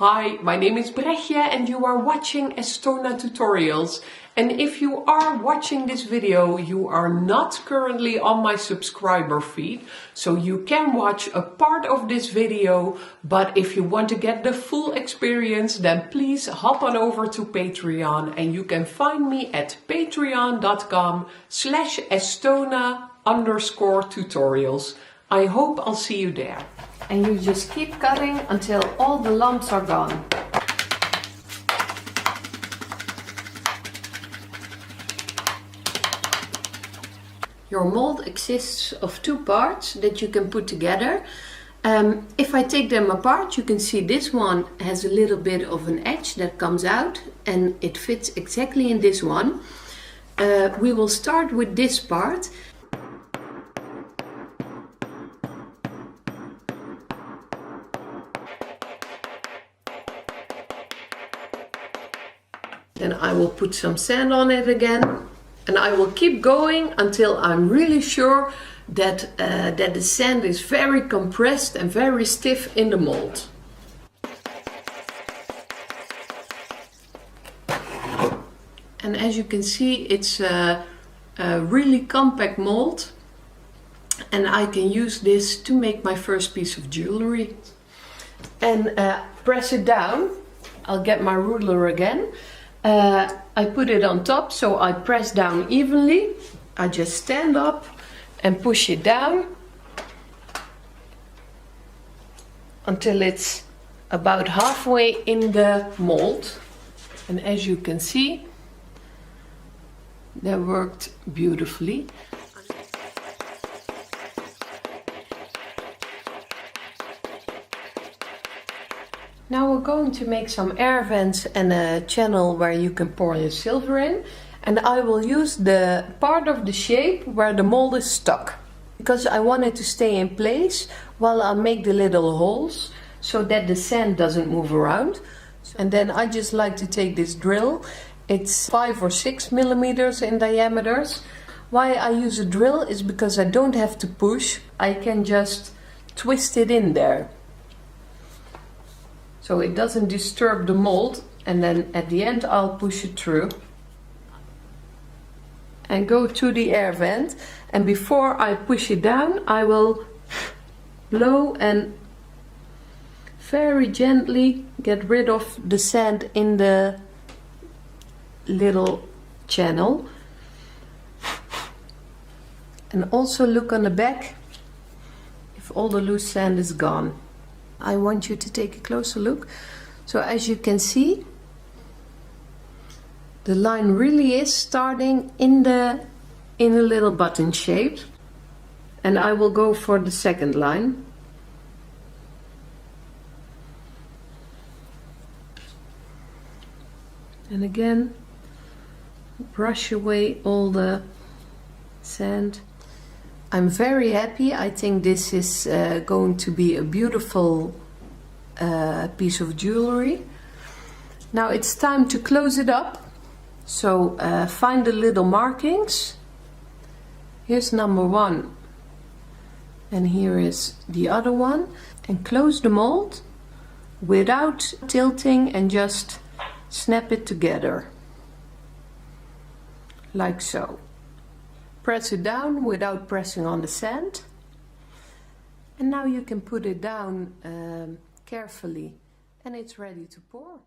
Hi, my name is BREGJE and you are watching Estona tutorials. And if you are watching this video, you are not currently on my subscriber feed, so you can watch a part of this video, but if you want to get the full experience, then please hop on over to Patreon and you can find me at patreon.com/Estona_tutorials. I hope I'll see you there. And you just keep cutting until all the lumps are gone. Your mold exists of two parts that you can put together. If I take them apart, you can see this one has a little bit of an edge that comes out and it fits exactly in this one. We will start with this part. Then I will put some sand on it again, and I will keep going until I'm really sure that, that the sand is very compressed and very stiff in the mold. And as you can see, it's a really compact mold, and I can use this to make my first piece of jewelry. And press it down. I'll get my ruler again. I put it on top, so I press down evenly. I just stand up and push it down until it's about halfway in the mold. And as you can see, that worked beautifully. Now we're going to make some air vents and a channel where you can pour your silver in. And I will use the part of the shape where the mold is stuck, because I want it to stay in place while I make the little holes so that the sand doesn't move around. And then I just like to take this drill. It's 5 or 6 millimeters in diameter. Why I use a drill is because I don't have to push. I can just twist it in there, so it doesn't disturb the mold, and then at the end I'll push it through and go to the air vent. And before I push it down, I will blow and very gently get rid of the sand in the little channel. And also look on the back if all the loose sand is gone. I want you to take a closer look. So as you can see, the line really is starting in a little button shape. And I will go for the second line. And again, brush away all the sand. I'm very happy. I think this is going to be a beautiful piece of jewelry. Now it's time to close it up. So find the little markings. Here's number 1. And here is the other one. And close the mold without tilting and just snap it together. Like so. Press it down without pressing on the sand. And now you can put it down carefully and it's ready to pour.